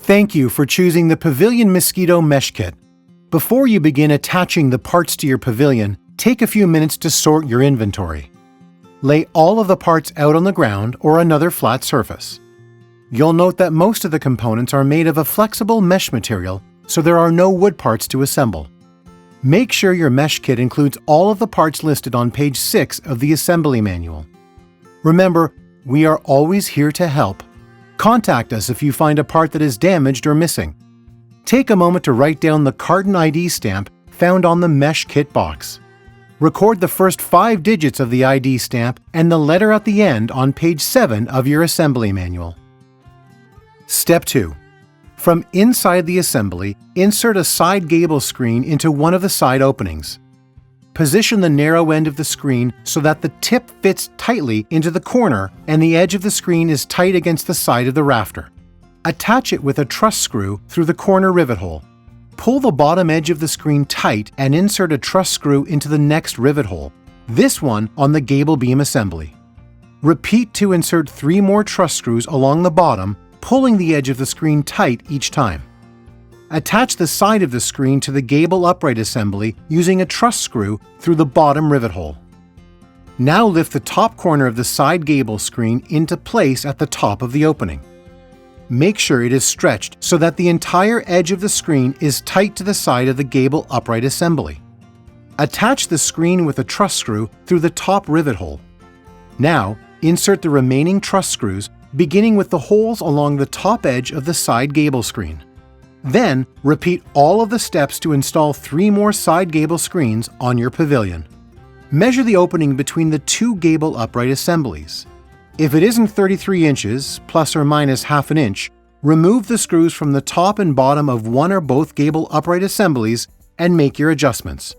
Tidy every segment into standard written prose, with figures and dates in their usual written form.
Thank you for choosing the Pavilion Mosquito Mesh Kit. Before you begin attaching the parts to your pavilion, take a few minutes to sort your inventory. Lay all of the parts out on the ground or another flat surface. You'll note that most of the components are made of a flexible mesh material, so there are no wood parts to assemble. Make sure your mesh kit includes all of the parts listed on page 6 of the assembly manual. Remember, we are always here to help. Contact us if you find a part that is damaged or missing. Take a moment to write down the carton ID stamp found on the mesh kit box. Record the first 5 digits of the ID stamp and the letter at the end on page 7 of your assembly manual. Step 2. From inside the assembly, insert a side gable screen into one of the side openings. Position the narrow end of the screen so that the tip fits tightly into the corner and the edge of the screen is tight against the side of the rafter. Attach it with a truss screw through the corner rivet hole. Pull the bottom edge of the screen tight and insert a truss screw into the next rivet hole, this one on the gable beam assembly. Repeat to insert 3 more truss screws along the bottom, pulling the edge of the screen tight each time. Attach the side of the screen to the gable upright assembly using a truss screw through the bottom rivet hole. Now lift the top corner of the side gable screen into place at the top of the opening. Make sure it is stretched so that the entire edge of the screen is tight to the side of the gable upright assembly. Attach the screen with a truss screw through the top rivet hole. Now, insert the remaining truss screws, beginning with the holes along the top edge of the side gable screen. Then, repeat all of the steps to install 3 more side gable screens on your pavilion. Measure the opening between the 2 gable upright assemblies. If it isn't 33 inches, plus or minus half an inch, remove the screws from the top and bottom of one or both gable upright assemblies and make your adjustments.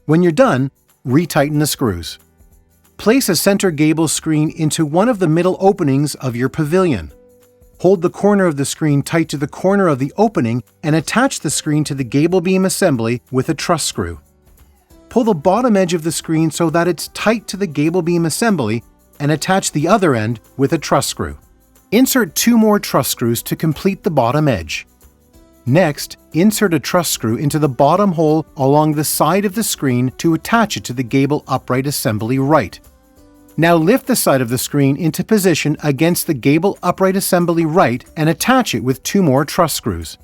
When you're done, retighten the screws. Place a center gable screen into one of the middle openings of your pavilion. Hold the corner of the screen tight to the corner of the opening and attach the screen to the gable beam assembly with a truss screw. Pull the bottom edge of the screen so that it's tight to the gable beam assembly and attach the other end with a truss screw. Insert 2 more truss screws to complete the bottom edge. Next, insert a truss screw into the bottom hole along the side of the screen to attach it to the gable upright assembly right. Now lift the side of the screen into position against the gable upright assembly right and attach it with 2 more truss screws.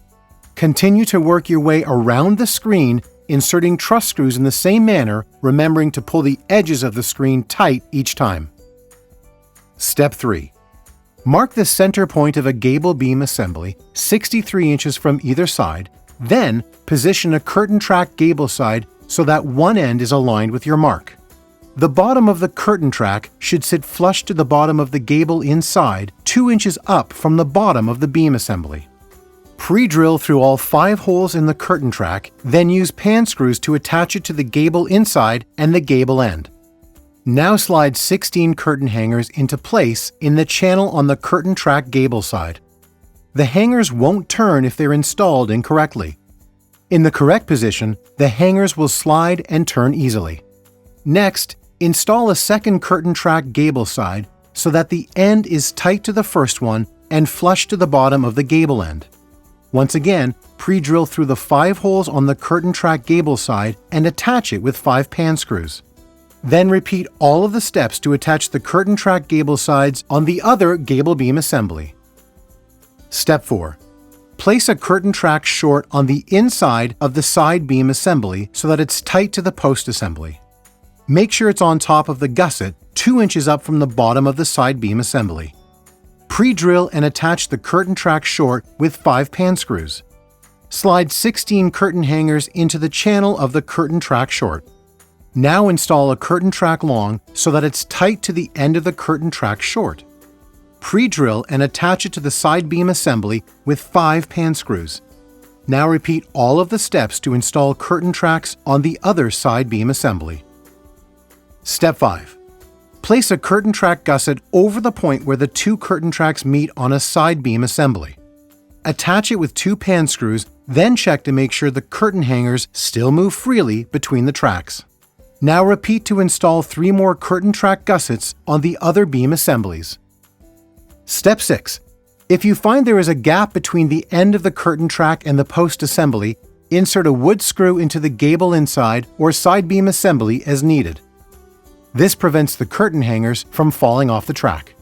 Continue to work your way around the screen, inserting truss screws in the same manner, remembering to pull the edges of the screen tight each time. Step 3. Mark the center point of a gable beam assembly 63 inches from either side, then position a curtain track gable side so that one end is aligned with your mark. The bottom of the curtain track should sit flush to the bottom of the gable inside, 2 inches up from the bottom of the beam assembly. Pre-drill through all 5 holes in the curtain track, then use pan screws to attach it to the gable inside and the gable end. Now slide 16 curtain hangers into place in the channel on the curtain track gable side. The hangers won't turn if they're installed incorrectly. In the correct position, the hangers will slide and turn easily. Next, install a second curtain track gable side so that the end is tight to the first one and flush to the bottom of the gable end. Once again, pre-drill through the 5 holes on the curtain track gable side and attach it with 5 pan screws. Then repeat all of the steps to attach the curtain track gable sides on the other gable beam assembly. Step 4. Place a curtain track short on the inside of the side beam assembly so that it's tight to the post assembly. Make sure it's on top of the gusset, 2 inches up from the bottom of the side beam assembly. Pre-drill and attach the curtain track short with 5 pan screws. Slide 16 curtain hangers into the channel of the curtain track short. Now install a curtain track long so that it's tight to the end of the curtain track short. Pre-drill and attach it to the side beam assembly with 5 pan screws. Now repeat all of the steps to install curtain tracks on the other side beam assembly. Step 5. Place a curtain track gusset over the point where the 2 curtain tracks meet on a side beam assembly. Attach it with 2 pan screws, then check to make sure the curtain hangers still move freely between the tracks. Now repeat to install 3 more curtain track gussets on the other beam assemblies. Step 6. If you find there is a gap between the end of the curtain track and the post assembly, insert a wood screw into the gable inside or side beam assembly as needed. This prevents the curtain hangers from falling off the track.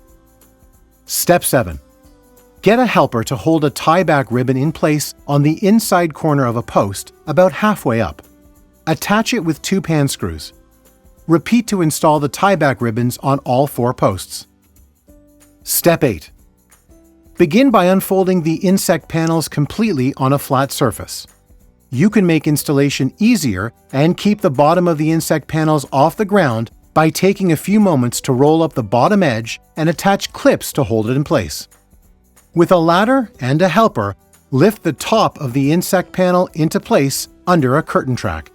Step 7. Get a helper to hold a tie-back ribbon in place on the inside corner of a post about halfway up. Attach it with 2 pan screws. Repeat to install the tie-back ribbons on all 4 posts. Step 8. Begin by unfolding the insect panels completely on a flat surface. You can make installation easier and keep the bottom of the insect panels off the ground by taking a few moments to roll up the bottom edge and attach clips to hold it in place. With a ladder and a helper, lift the top of the insect panel into place under a curtain track.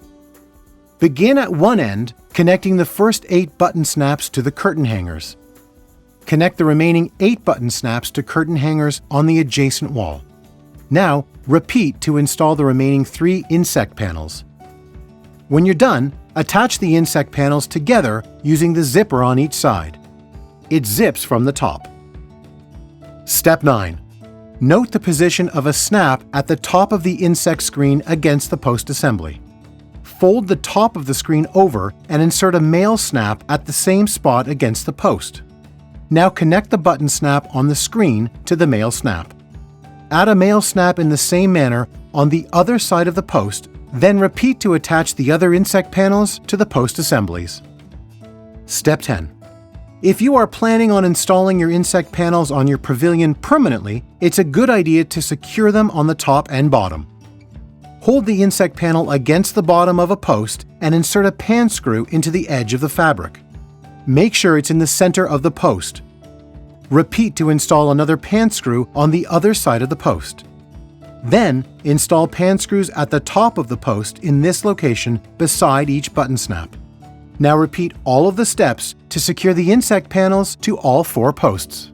Begin at one end, connecting the first 8 button snaps to the curtain hangers. Connect the remaining 8 button snaps to curtain hangers on the adjacent wall. Now, repeat to install the remaining 3 insect panels. When you're done, attach the insect panels together using the zipper on each side. It zips from the top. Step 9. Note the position of a snap at the top of the insect screen against the post assembly. Fold the top of the screen over and insert a male snap at the same spot against the post. Now connect the button snap on the screen to the male snap. Add a male snap in the same manner on the other side of the post, then repeat to attach the other insect panels to the post assemblies. Step 10. If you are planning on installing your insect panels on your pavilion permanently, it's a good idea to secure them on the top and bottom. Hold the insect panel against the bottom of a post and insert a pan screw into the edge of the fabric. Make sure it's in the center of the post. Repeat to install another pan screw on the other side of the post. Then, install pan screws at the top of the post in this location beside each button snap. Now repeat all of the steps to secure the insect panels to all 4 posts.